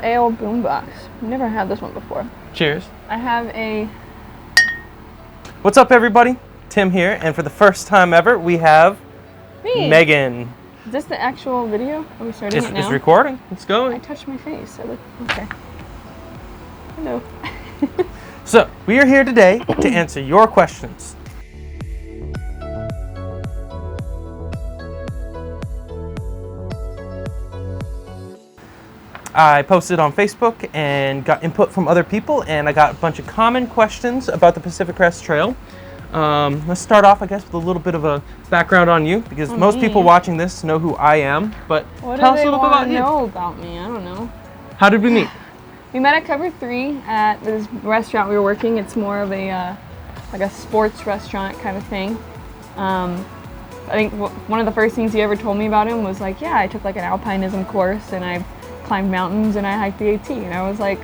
Ale boombox. Never had this one before. Cheers. I have a... What's up, everybody? Tim here, and for the first time ever, we have Me. Megan. Is this the actual video? Are we starting it now? It's recording. Let's go. I touched my face. Okay. Hello. So, we are here today to answer your questions. I posted on Facebook and got input from other people, and I got a bunch of common questions about the Pacific Crest Trail. Let's start off, I guess, with a little bit of a background on you, because most people watching this know who I am, but tell us a little bit about you. What do they know about me? I don't know. How did we meet? We met at Cover 3 at this restaurant we were working. It's more of a like a sports restaurant kind of thing. I think one of the first things he ever told me about him was like, yeah, I took like an alpinism course and I climbed mountains and I hiked the AT. And I was like,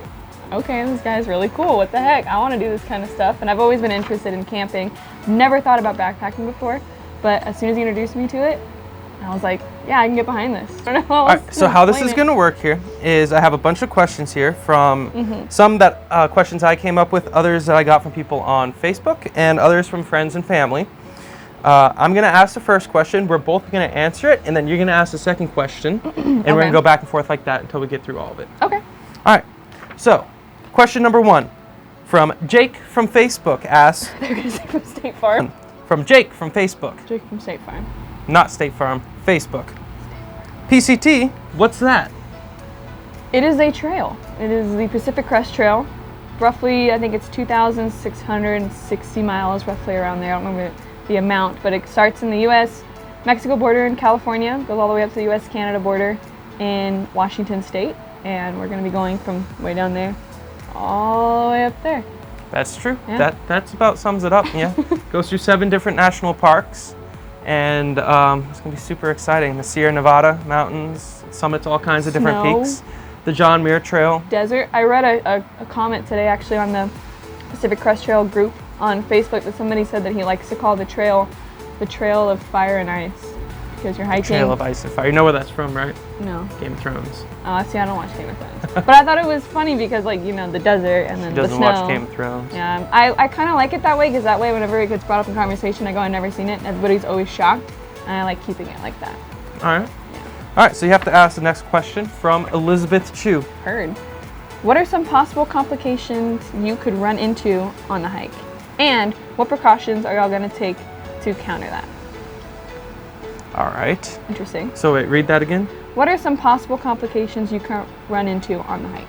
okay, this guy's really cool. What the heck? I want to do this kind of stuff. And I've always been interested in camping. Never thought about backpacking before, but as soon as he introduced me to it, I was like, yeah, I can get behind this. I don't know how else to so how this is explain going to work here is I have a bunch of questions here from some that questions I came up with, others that I got from people on Facebook, and others from friends and family. I'm going to ask the first question. We're both going to answer it, and then you're going to ask the second question, and we're going to go back and forth like that until we get through all of it. Okay. All right. So, question number 1 from Jake from Facebook asks... They're going to say from State Farm. From Jake from Facebook. Jake from State Farm. Not State Farm, Facebook. PCT, what's that? It is a trail. It is the Pacific Crest Trail. Roughly, I think it's 2,660 miles, roughly around there. I don't remember the amount, but it starts in the U.S.-Mexico border in California, goes all the way up to the U.S.-Canada border in Washington State, and we're going to be going from way down there all the way up there. That's true. Yeah. That's about sums it up. Yeah, goes through 7 different national parks, and it's going to be super exciting. The Sierra Nevada mountains, summits all kinds of different peaks. The John Muir Trail. Desert. I read a comment today actually on the Pacific Crest Trail group on Facebook that somebody said that he likes to call the trail of fire and ice because you're hiking. Trail of Ice and Fire. You know where that's from, right? No. Game of Thrones. Oh, see, I don't watch Game of Thrones. But I thought it was funny because, like, you know, the desert and then the snow. She doesn't watch Game of Thrones. Yeah, I kind of like it that way because that way whenever it gets brought up in conversation, I go, I've never seen it, and everybody's always shocked, and I like keeping it like that. All right. Yeah. All right, so you have to ask the next question from Elizabeth Chu. Heard. What are some possible complications you could run into on the hike? And what precautions are y'all going to take to counter that? All right. Interesting. So wait, read that again. What are some possible complications you can run into on the hike?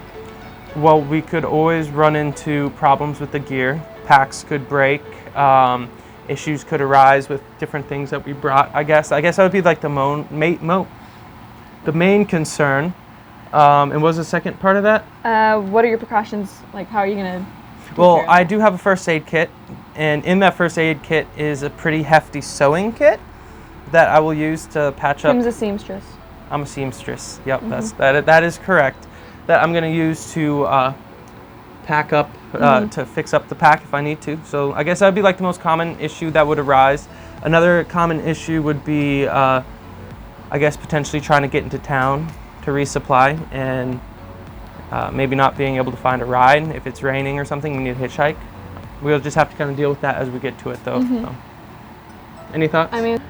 Well, we could always run into problems with the gear. Packs could break. Issues could arise with different things that we brought. I guess that would be like the main concern. And what was the second part of that? What are your precautions? Like, how are you going to... Well, I do have a first aid kit, and in that first aid kit is a pretty hefty sewing kit that I will use to patch up. Tim's a seamstress. I'm a seamstress. Yep, that is correct. That I'm going to use to pack up, to fix up the pack if I need to. So I guess that would be like the most common issue that would arise. Another common issue would be, I guess, potentially trying to get into town to resupply and maybe not being able to find a ride. If it's raining or something, we need a hitchhike. We'll just have to kind of deal with that as we get to it, though. So. Any thoughts? I mean,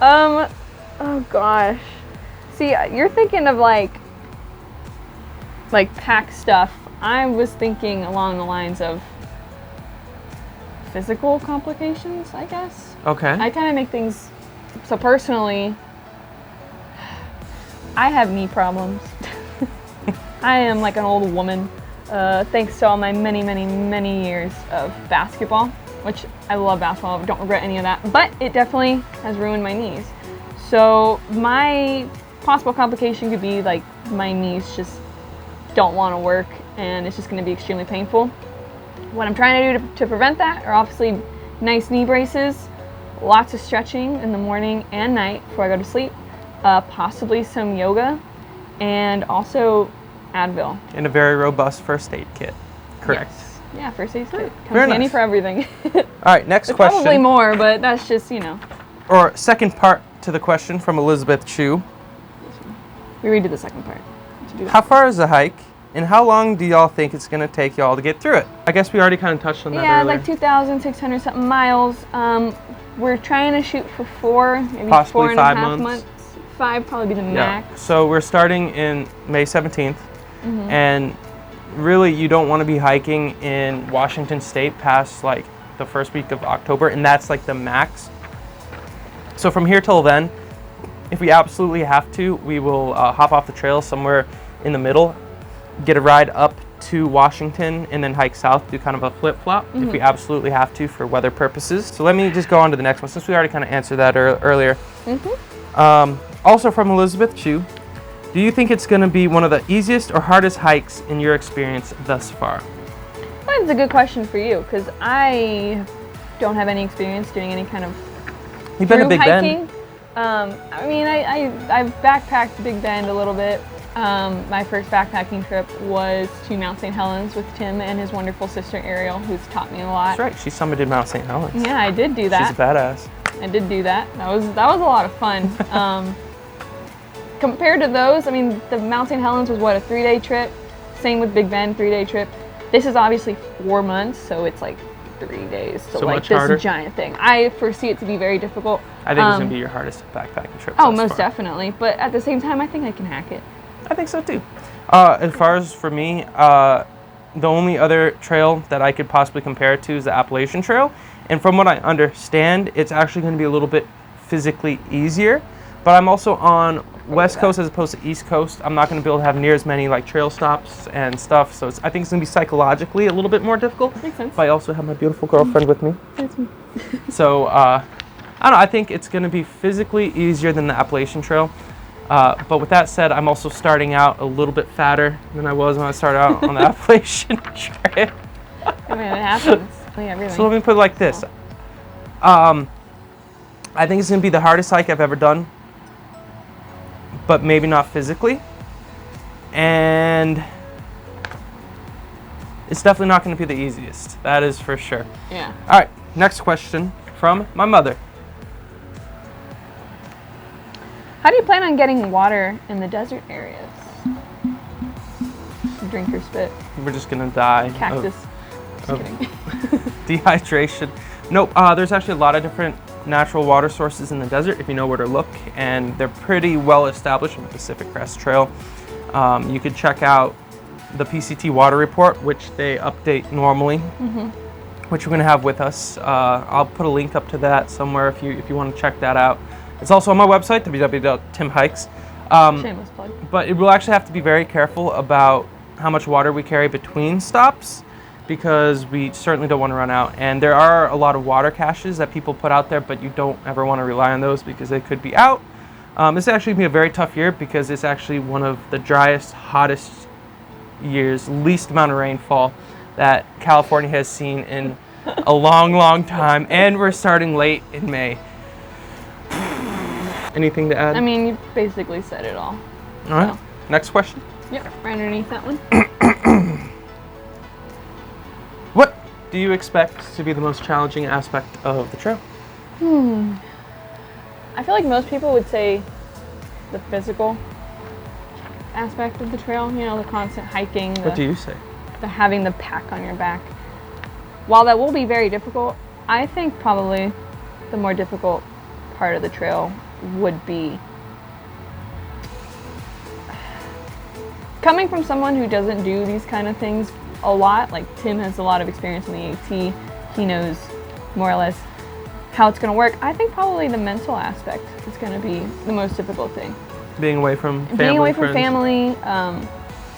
oh gosh. See, you're thinking of like pack stuff. I was thinking along the lines of physical complications, I guess. Okay. I kind of make things, so personally, I have knee problems. I am like an old woman, thanks to all my many, many, many years of basketball, which I love basketball, don't regret any of that, but it definitely has ruined my knees. So my possible complication could be like my knees just don't want to work and it's just going to be extremely painful. What I'm trying to do to prevent that are obviously nice knee braces, lots of stretching in the morning and night before I go to sleep, possibly some yoga, and also Advil. And a very robust first aid kit. Correct. Yes. Yeah, first aid kit. Comes Very handy nice. for everything. All right, next question. Probably more, but that's just, you know. Or second part to the question from Elizabeth Chu. We read the second part. How far is the hike, And how long do y'all think it's going to take y'all to get through it? I guess we already kind of touched on that Yeah, earlier. like 2,600 something miles. We're trying to shoot for 4, maybe Possibly 4.5 5 months. 5 probably be the max. So we're starting in May 17th, Mm-hmm. and really you don't want to be hiking in Washington State past like the first week of October, and that's like the max. So from here till then, if we absolutely have to, we will hop off the trail somewhere in the middle, get a ride up to Washington, and then hike south, do kind of a flip-flop if we absolutely have to for weather purposes. So let me just go on to the next one, since we already kind of answered that earlier. Also from Elizabeth Chu, do you think it's going to be one of the easiest or hardest hikes in your experience thus far? Well, that's a good question for you, because I don't have any experience doing any kind of You've been to Big hiking. Bend. I mean, I've backpacked Big Bend a little bit. My first backpacking trip was to Mount St. Helens with Tim and his wonderful sister Ariel, who's taught me a lot. That's right, she summited Mount St. Helens. Yeah, I did do that. She's a badass. I did do that. That was a lot of fun. Compared to those, I mean, the Mount St. Helens was what, a 3-day trip? Same with Big Bend, 3-day trip. This is obviously 4 months, so it's like 3 days. So like much this harder? giant thing. I foresee it to be very difficult. I think it's going to be your hardest backpacking trip. Oh, thus most far. definitely. But at the same time, I think I can hack it. I think so too. As far as for me, the only other trail that I could possibly compare it to is the Appalachian Trail. And from what I understand, it's actually going to be a little bit physically easier. But I'm also on West Coast as opposed to East Coast. I'm not going to be able to have near as many like trail stops and stuff. So I think it's going to be psychologically a little bit more difficult. Makes sense. But I also have my beautiful girlfriend with me. That's me. So I don't know. I think it's going to be physically easier than the Appalachian Trail. But with that said, I'm also starting out a little bit fatter than I was when I started out on the Appalachian Trail. I mean, it happens. Everything. So let me put it like this. I think it's going to be the hardest hike I've ever done, but maybe not physically. And it's definitely not going to be the easiest. That is for sure. Yeah. All right, next question from my mother. How do you plan on getting water in the desert areas? Drink or spit? We're just going to die. Cactus. Just kidding. Dehydration. Nope, there's actually a lot of different natural water sources in the desert if you know where to look, and they're pretty well established in the Pacific Crest Trail. You could check out the PCT water report, which they update normally, which we're going to have with us. I'll put a link up to that somewhere if you want to check that out. It's also on my website, www.timhikes. Shameless plug. But it will actually have to be very careful about how much water we carry between stops, because we certainly don't want to run out. And there are a lot of water caches that people put out there, but you don't ever want to rely on those because they could be out. This is actually going to be a very tough year because it's actually one of the driest, hottest years, least amount of rainfall that California has seen in a long, long time. And we're starting late in May. Anything to add? I mean, you basically said it all. All right, next question. Yep, right underneath that one. What do you expect to be the most challenging aspect of the trail? I feel like most people would say the physical aspect of the trail, you know, the constant hiking, What do you say? the having the pack on your back. While that will be very difficult, I think probably the more difficult part of the trail would be coming from someone who doesn't do these kind of things a lot. Like Tim has a lot of experience in the AT. He knows more or less how it's going to work. I think probably the mental aspect is going to be the most difficult thing. Being away from family, Being away from friends. family,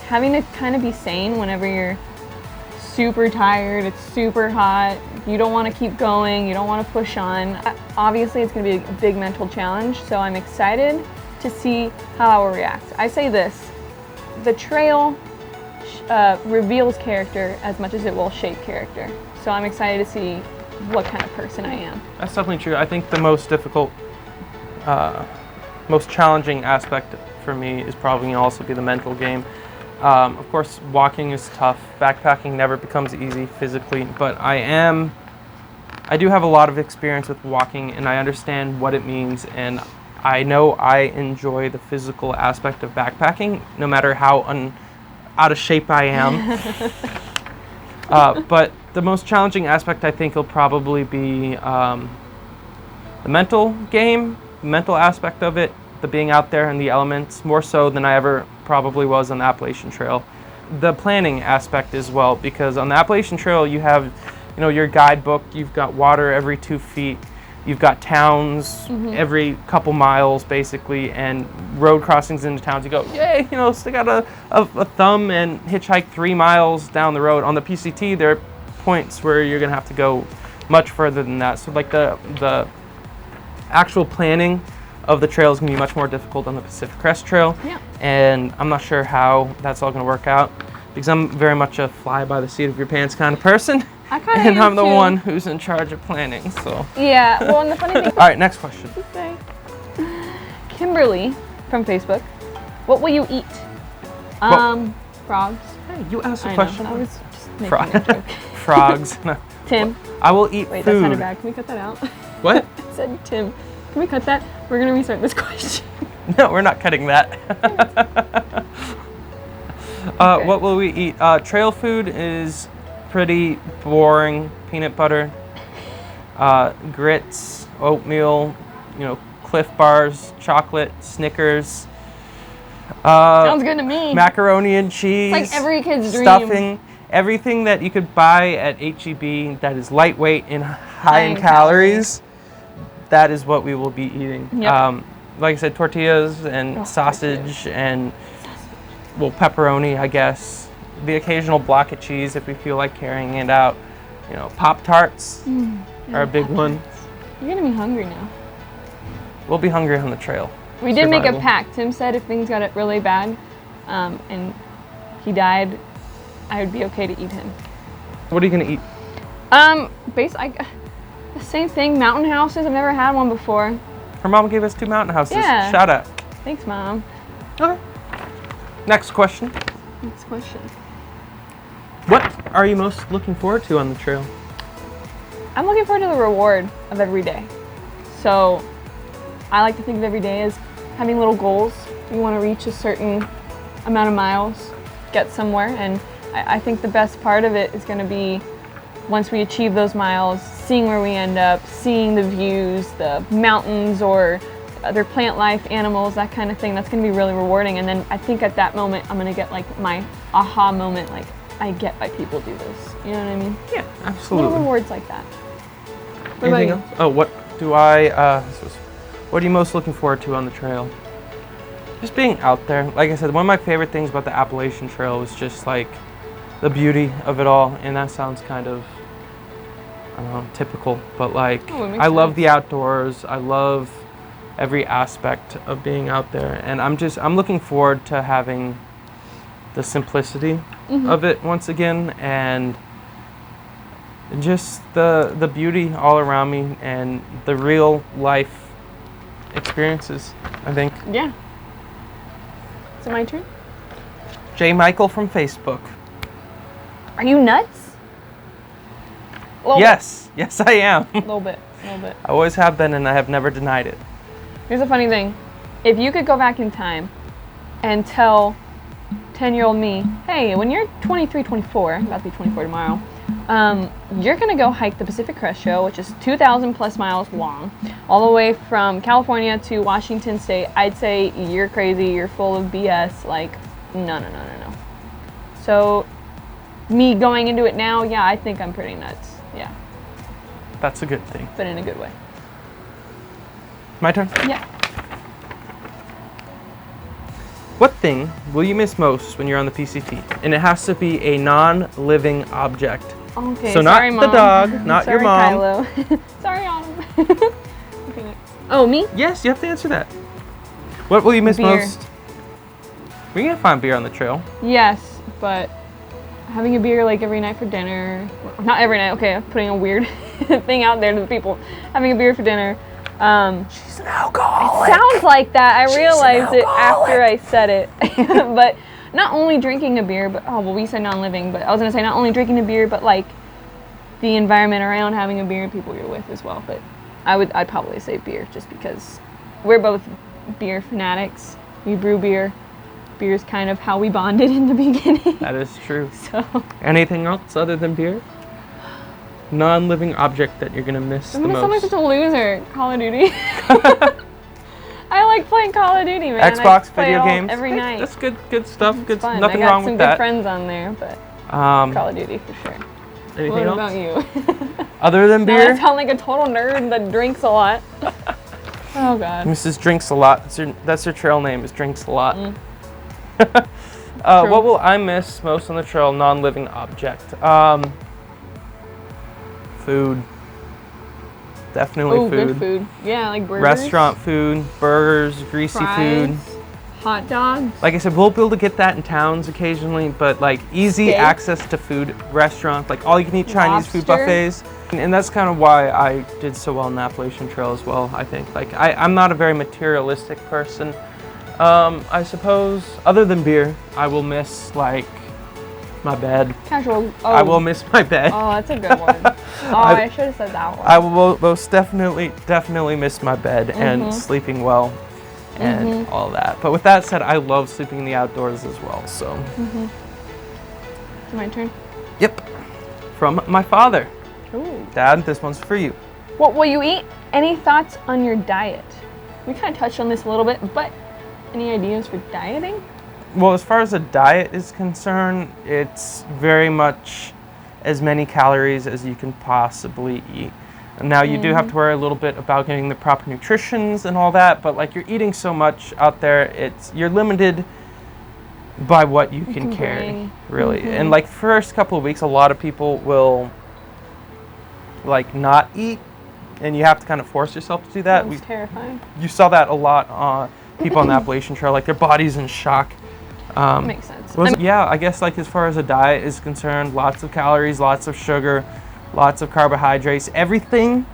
having to kind of be sane whenever you're super tired, it's super hot, you don't want to keep going, you don't want to push on. Obviously, it's going to be a big mental challenge, so I'm excited to see how I will react. I say this, the trail reveals character as much as it will shape character. So I'm excited to see what kind of person I am. That's definitely true. I think the most difficult, most challenging aspect for me is probably going to also be the mental game. Of course, walking is tough. Backpacking never becomes easy physically, but I do have a lot of experience with walking, and I understand what it means, and I know I enjoy the physical aspect of backpacking, no matter how out of shape I am. But the most challenging aspect, I think, will probably be the mental game, the mental aspect of it, the being out there in the elements, more so than I ever probably was on the Appalachian Trail. The planning aspect as well, because on the Appalachian Trail you have, you know, your guidebook, you've got water every 2 feet, you've got towns every couple miles basically, and road crossings into towns. You go, yay, you know, stick out a thumb and hitchhike 3 miles down the road. On the PCT, there are points where you're gonna have to go much further than that. So like the actual planning of the trail is gonna be much more difficult on the Pacific Crest Trail. Yeah. And I'm not sure how that's all gonna work out, because I'm very much a fly by the seat of your pants kind of person. I kind of And I'm the too. one who's in charge of planning, so. Yeah, well, and the funny thing. All right, next question. Okay. Kimberly from Facebook, what will you eat? Frogs. Hey, you asked a I question. know, I was just making Frog. a joke. Frogs. No. Tim. I will eat Wait, food. that sounded bad. Can we cut that out? What? I said Tim. Can we cut that? We're gonna restart this question. No, we're not cutting that. Okay. What will we eat? Trail food is pretty boring. Peanut butter, grits, oatmeal, you know, Cliff Bars, chocolate, Snickers. Sounds good to me. Macaroni and cheese. It's like every kid's dream. Stuffing. Everything that you could buy at HEB that is lightweight and high in calories, that is what we will be eating. Yep. Like I said, tortillas and sausage and, well, pepperoni, I guess. The occasional block of cheese if we feel like carrying it out. You know, Pop-Tarts are a big one. You're gonna be hungry now. We'll be hungry on the trail. We did make a Survival. pact. Tim said if things got really bad, and he died, I would be okay to eat him. What are you gonna eat? The same thing. Mountain houses. I've never had one before. Her mom gave us 2 mountain houses. Yeah. Shout out. Thanks, Mom. Okay. Next question. Next question. What are you most looking forward to on the trail? I'm looking forward to the reward of every day. So I like to think of every day as having little goals. You want to reach a certain amount of miles, get somewhere, and I think the best part of it is going to be once we achieve those miles, seeing where we end up, seeing the views, the mountains or other plant life, animals, that kind of thing. That's going to be really rewarding. And then I think at that moment, I'm going to get like my aha moment, like I get why people do this. You know what I mean? Yeah, absolutely. Little rewards like that. What about Anything you? else? Oh, what do I, what are you most looking forward to on the trail? Just being out there. Like I said, one of my favorite things about the Appalachian Trail was just like the beauty of it all. And that sounds kind of, I don't know, typical, but like, Oh, it makes I love sense. the outdoors. I love every aspect of being out there. And I'm looking forward to having the simplicity of it once again, and just the beauty all around me and the real life experiences, I think. Yeah. Is it my turn? J. Michael from Facebook. Are you nuts? Yes, yes I am. A little bit. I always have been, and I have never denied it. Here's a funny thing. If you could go back in time and tell 10-year-old me, hey, when you're 23, 24, I'm about to be 24 tomorrow, you're gonna go hike the Pacific Crest Trail, which is 2,000 plus miles long, all the way from California to Washington State, I'd say you're crazy, you're full of BS, like, no. So, me going into it now, yeah, I think I'm pretty nuts, yeah, That's a good thing. but in a good way. My turn? Yeah. What thing will you miss most when you're on the PCT? And it has to be a non-living object. Okay, So sorry, not the Mom. dog, not your Sorry, mom. Kylo. Sorry, Autumn. Okay, next. Oh, me? Yes, you have to answer that. What will you miss Beer. most? We're gonna find beer on the trail. Yes, but having a beer like every night for dinner, not every night, okay, I'm putting a weird thing out there to the people. Having a beer for dinner. She's an alcoholic. Sounds like that. I realized it alcoholic. after I said it. But not only drinking a beer, but, oh, well, we said non-living, but I was gonna say not only drinking a beer, but like the environment around having a beer and people you're with as well. But I'd probably say beer just because we're both beer fanatics. We brew beer Beer's kind of how we bonded in the beginning. That is true. So. Anything else other than beer? Non-living object that you're gonna miss the most? I'm like such a loser. Call of Duty. I like playing Call of Duty, man. Xbox video games every night. That's good stuff. It's Good, fun. nothing wrong with that. I got some good friends on there, but Call of Duty for sure. Anything what else? about you? Other than Now beer? I sound like a total nerd that drinks a lot. Oh God. Mrs. Drinks a Lot. That's her trail name, is Drinks a Lot. True. What will I miss most on the trail? Non-living object. Food. Definitely Ooh, food. good food. Yeah, like burgers. Restaurant food, burgers, greasy fries, food. hot dogs. Like I said, we'll be able to get that in towns occasionally, but like easy Steak. access to food, restaurants, like all you can eat Chinese food Lobster. buffets. And that's kind of why I did so well in the Appalachian Trail as well, I think. Like I'm not a very materialistic person. I suppose, other than beer, I will miss like my bed. Casual. Oh. I will miss my bed. Oh, that's a good one. Oh, I should have said that one. I will most definitely miss my bed and sleeping well and all that. But with that said, I love sleeping in the outdoors as well. So. It's my turn. Yep. From my father. Ooh. Dad, this one's for you. What will you eat? Any thoughts on your diet? We kind of touched on this a little bit, but any ideas for dieting? Well, as far as a diet is concerned, it's very much as many calories as you can possibly eat. Now, you do have to worry a little bit about getting the proper nutritions and all that, but like you're eating so much out there, you're limited by what you can carry, really. And like first couple of weeks, a lot of people will like not eat, and you have to kind of force yourself to do that. That's terrifying. You saw that a lot on people on the Appalachian Trail, like their body's in shock. Makes sense. Yeah, I guess like as far as a diet is concerned, lots of calories, lots of sugar, lots of carbohydrates, everything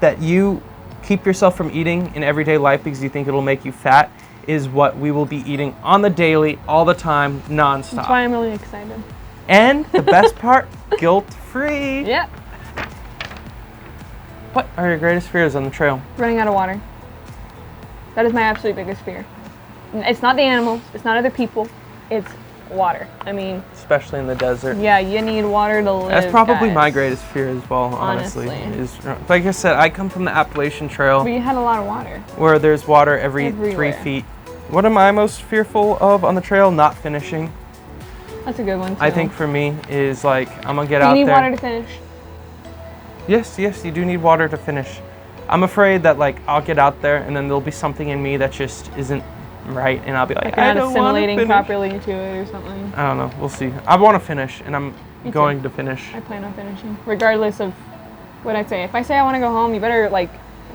that you keep yourself from eating in everyday life because you think it'll make you fat is what we will be eating on the daily, all the time, nonstop. That's why I'm really excited. And the best part, guilt-free. Yep. What are your greatest fears on the trail? Running out of water. That is my absolute biggest fear. It's not the animals, it's not other people, it's water. I mean, especially in the desert. Yeah, you need water to live. That's probably guys. my greatest fear as well, honestly. Like I said, I come from the Appalachian Trail. But you had a lot of water. Where there's water everywhere. 3 feet. What am I most fearful of on the trail? Not finishing. That's a good one too. I think for me is like, I'm gonna get out there. You need water to finish. Yes, you do need water to finish. I'm afraid that like I'll get out there and then there'll be something in me that just isn't right, and I'll be like, I don't assimilating properly to it or something. I don't know. We'll see. I want to finish, and I'm going to finish. I plan on finishing, regardless of what I say. If I say I want to go home, you better like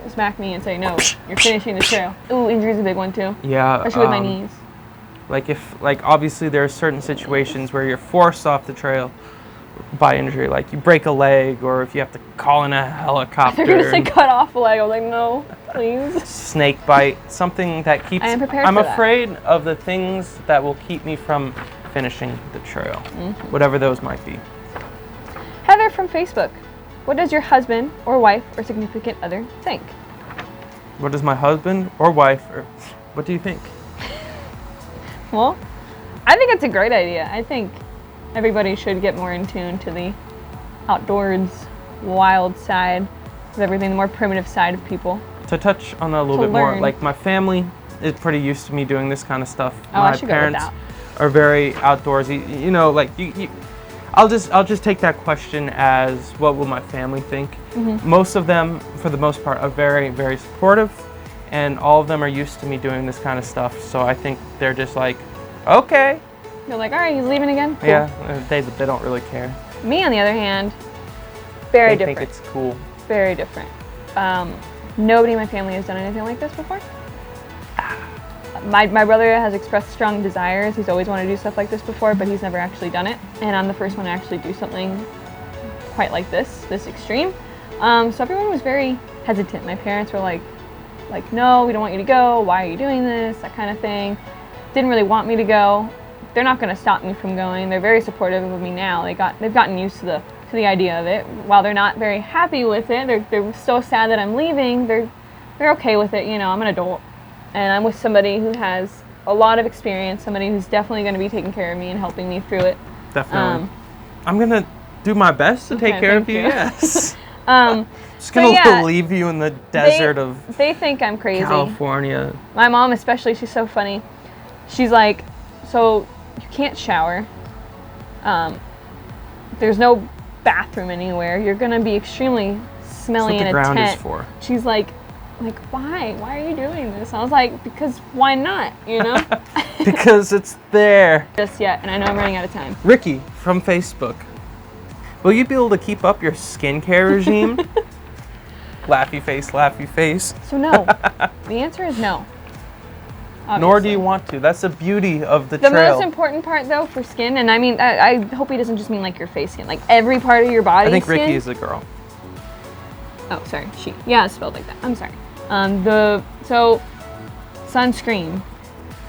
smack me and say no. You're finishing the trail. Ooh, injury's a big one too. Yeah. Especially with my knees. Like obviously there are certain situations where you're forced off the trail by injury, like you break a leg, or if you have to call in a helicopter. They're gonna say cut off a leg. I was like, no, please. Snake bite, something that keeps. I am prepared I'm for that. afraid of the things that will keep me from finishing the trail, whatever those might be. Heather from Facebook. What does your husband or wife or significant other think? What does my husband or wife, or what do you think? Well, I think it's a great idea. I think everybody should get more in tune to the outdoors, wild side of everything, the more primitive side of people. To touch on that a little bit more, like my family is pretty used to me doing this kind of stuff. Oh, my I should parents go with that. Are very outdoorsy. You know, like I'll just take that question as what will my family think. Most of them, for the most part, are very, very supportive, and all of them are used to me doing this kind of stuff. So I think they're just like, okay. You're like, all right, he's leaving again? Cool. Yeah, they don't really care. Me, on the other hand, very different. They think it's cool. Very different. Nobody in my family has done anything like this before. My brother has expressed strong desires. He's always wanted to do stuff like this before, but he's never actually done it. And I'm the first one to actually do something quite like this extreme. So everyone was very hesitant. My parents were like, no, we don't want you to go. Why are you doing this? That kind of thing. Didn't really want me to go. They're not going to stop me from going. They're very supportive of me now. They've gotten used to the idea of it. While they're not very happy with it, they're so sad that I'm leaving. They're okay with it. You know, I'm an adult, and I'm with somebody who has a lot of experience, somebody who's definitely going to be taking care of me and helping me through it. Definitely. I'm going to do my best to take care of you, yes. Just going to leave you in the desert of They think I'm crazy. California. My mom especially, she's so funny. She's like, so you can't shower. There's no bathroom anywhere. You're going to be extremely smelly in a tent. That's what the ground is for. She's like, why? Why are you doing this? I was like, because why not, you know? Because it's there. Just yet, and I know I'm running out of time. Ricky from Facebook. Will you be able to keep up your skincare regime? Laughy face, laughy face. So no. The answer is no. Obviously. Nor do you want to. That's the beauty of the trail. The most important part, though, for skin, and I mean, I hope he doesn't just mean like your face skin, like every part of your body. I think skin. Ricky is a girl. Oh, sorry, she. Yeah, it's spelled like that. I'm sorry. So sunscreen.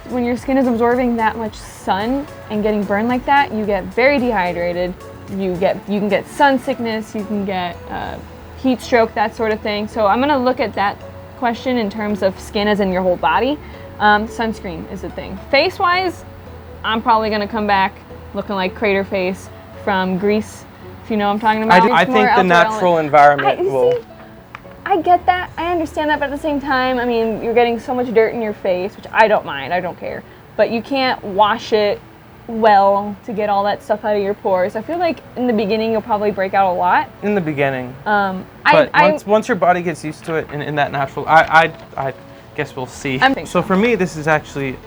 When your skin is absorbing that much sun and getting burned like that, you get very dehydrated. You can get sun sickness. You can get heat stroke, that sort of thing. So I'm gonna look at that question in terms of skin as in your whole body. Sunscreen is a thing. Face-wise, I'm probably gonna come back looking like Crater Face from Greece, if you know what I'm talking about. I think the natural environment will. I get that. I understand that, but at the same time, I mean, you're getting so much dirt in your face, which I don't mind. I don't care. But you can't wash it well to get all that stuff out of your pores. I feel like in the beginning, you'll probably break out a lot. In the beginning. But once your body gets used to it in that natural, I guess we'll see. So for me, this is actually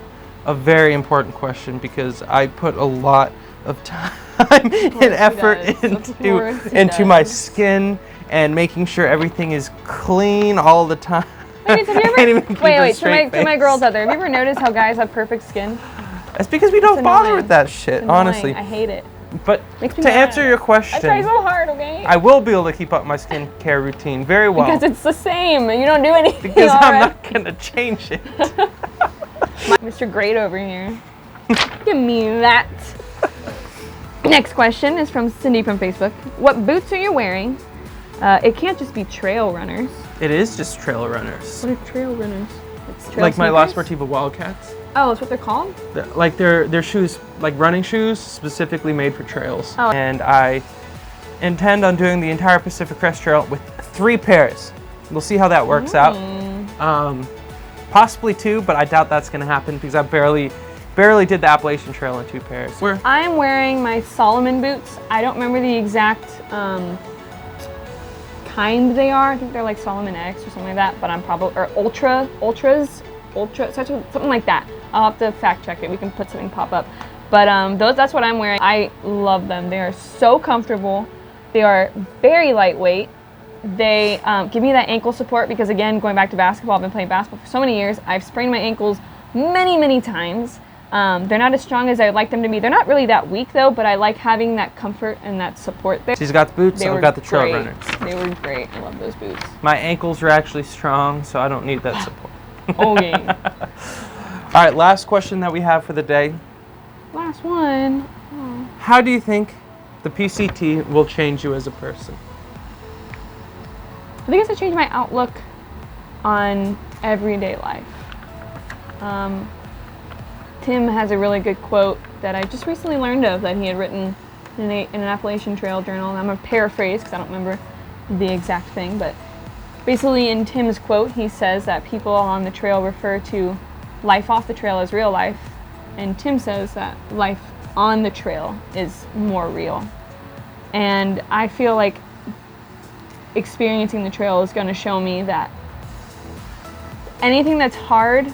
a very important question because I put a lot of time and effort into my skin and making sure everything is clean all the time. Wait, to my girls out there, have you ever noticed how guys have perfect skin? It's because we don't bother with that shit, honestly. I hate it. But to answer your question, I try so hard, okay? I will be able to keep up my skincare routine very well. Because it's the same, and you don't do anything. Because I'm not gonna change it. Mr. Great over here. Give me that. Next question is from Cindy from Facebook. What boots are you wearing? It can't just be trail runners. It is just trail runners. What are trail runners? It's trail like sneakers? My La Sportiva Wildcats. Oh, that's what they're called? They're shoes, like running shoes, specifically made for trails. Oh. And I intend on doing the entire Pacific Crest Trail with 3 pairs. We'll see how that works out. Possibly 2, but I doubt that's going to happen because I barely did the Appalachian Trail in 2 pairs. I'm wearing my Solomon boots. I don't remember the exact kind they are. I think they're like Solomon X or something like that, but I'm probably, or Ultras, something like that. I'll have to fact check it. We can put something pop up. But that's what I'm wearing. I love them. They are so comfortable. They are very lightweight. They give me that ankle support because, again, going back to basketball, I've been playing basketball for so many years. I've sprained my ankles many, many times. They're not as strong as I'd like them to be. They're not really that weak, though, but I like having that comfort and that support there. She's got the boots, I've got the trail runners. They were great. I love those boots. My ankles are actually strong, so I don't need that support. Okay. All right, last question that we have for the day. Last one. Oh. How do you think the PCT will change you as a person? I think it's to change my outlook on everyday life. Tim has a really good quote that I just recently learned of that he had written in an Appalachian Trail journal. I'm going to paraphrase because I don't remember the exact thing, but basically in Tim's quote, he says that people on the trail refer to life off the trail as real life, and Tim says that life on the trail is more real. And I feel like experiencing the trail is going to show me that anything that's hard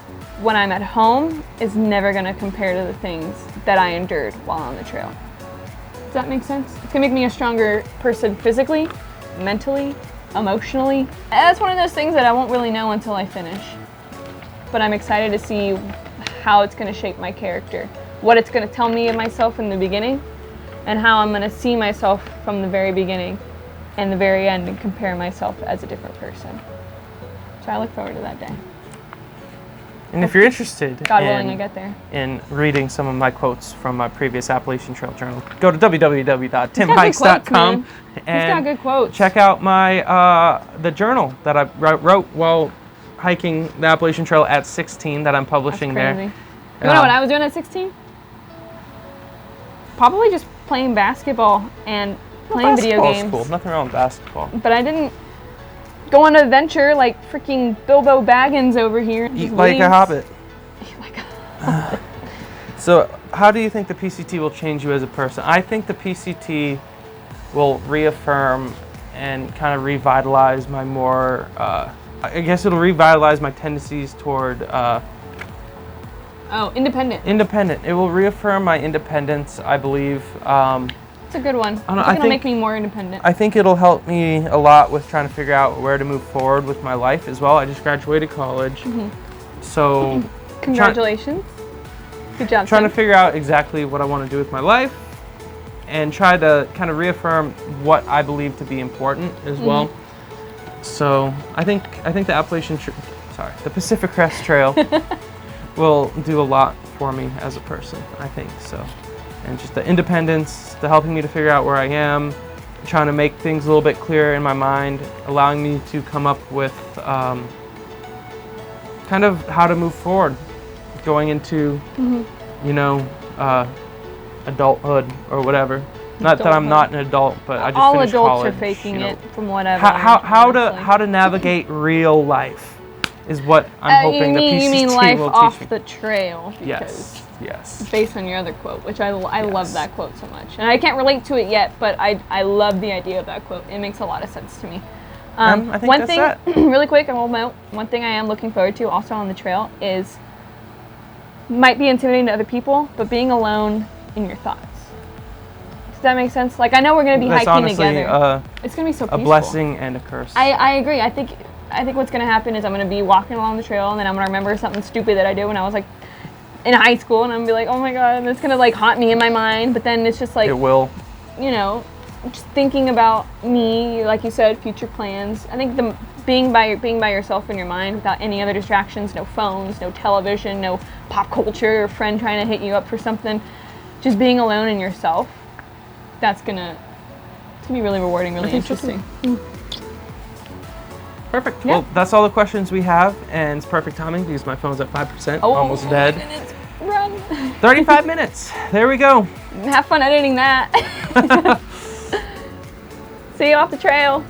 when I'm at home is never going to compare to the things that I endured while on the trail. Does that make sense? It's going to make me a stronger person physically, mentally, emotionally. That's one of those things that I won't really know until I finish. But I'm excited to see how it's going to shape my character, what it's going to tell me of myself in the beginning, and how I'm going to see myself from the very beginning and the very end and compare myself as a different person. So I look forward to that day. And if you're interested God willing, I get there. in reading some of my quotes from my previous Appalachian Trail journal, go to www.timhikes.com and check out my the journal that I wrote while hiking the Appalachian Trail at 16 that I'm publishing there. You know what I was doing at 16? Probably just playing basketball and playing video games. Cool. Nothing wrong with basketball. But I didn't go on an adventure like freaking Bilbo Baggins over here. Eat like a hobbit. Eat like a hobbit. So, how do you think the PCT will change you as a person? I think the PCT will reaffirm and kind of revitalize my more, I guess it'll revitalize my tendencies toward independent. Independent. It will reaffirm my independence, I believe. It's a good one. I think it'll make me more independent. I think it'll help me a lot with trying to figure out where to move forward with my life as well. I just graduated college. So congratulations. Good job. Trying to figure out exactly what I want to do with my life and try to kind of reaffirm what I believe to be important as well. So I think the Pacific Crest Trail will do a lot for me as a person, I think so. And just the independence, the helping me to figure out where I am, trying to make things a little bit clearer in my mind, allowing me to come up with kind of how to move forward, going into, adulthood or whatever. Not that I'm not an adult, but I just all finished adults college, are faking it from whatever. How to navigate real life is what I'm hoping the PCT you mean life will off teach me. the trail? Yes. Based on your other quote, which I love that quote so much, and I can't relate to it yet, but I love the idea of that quote. It makes a lot of sense to me. I think one that's thing, really quick, one thing I am looking forward to also on the trail is, might be intimidating to other people, but being alone in your thoughts. Does that make sense? Like, I know we're going to be hiking honestly, together. It's going to be so peaceful. A blessing and a curse. I agree. I think what's going to happen is I'm going to be walking along the trail, and then I'm going to remember something stupid that I did when I was like in high school, and I'm going to be like, oh my god, and it's going to like haunt me in my mind. But then it's just like, it will. Just thinking about me, like you said, future plans. I think being by yourself in your mind without any other distractions, no phones, no television, no pop culture, or friend trying to hit you up for something, just being alone in yourself, it's gonna be really rewarding, really interesting. Perfect. Yeah. Well, that's all the questions we have, and it's perfect timing because my phone's at 5%, almost dead. Minutes. Run. 35 minutes. There we go. Have fun editing that. See you off the trail.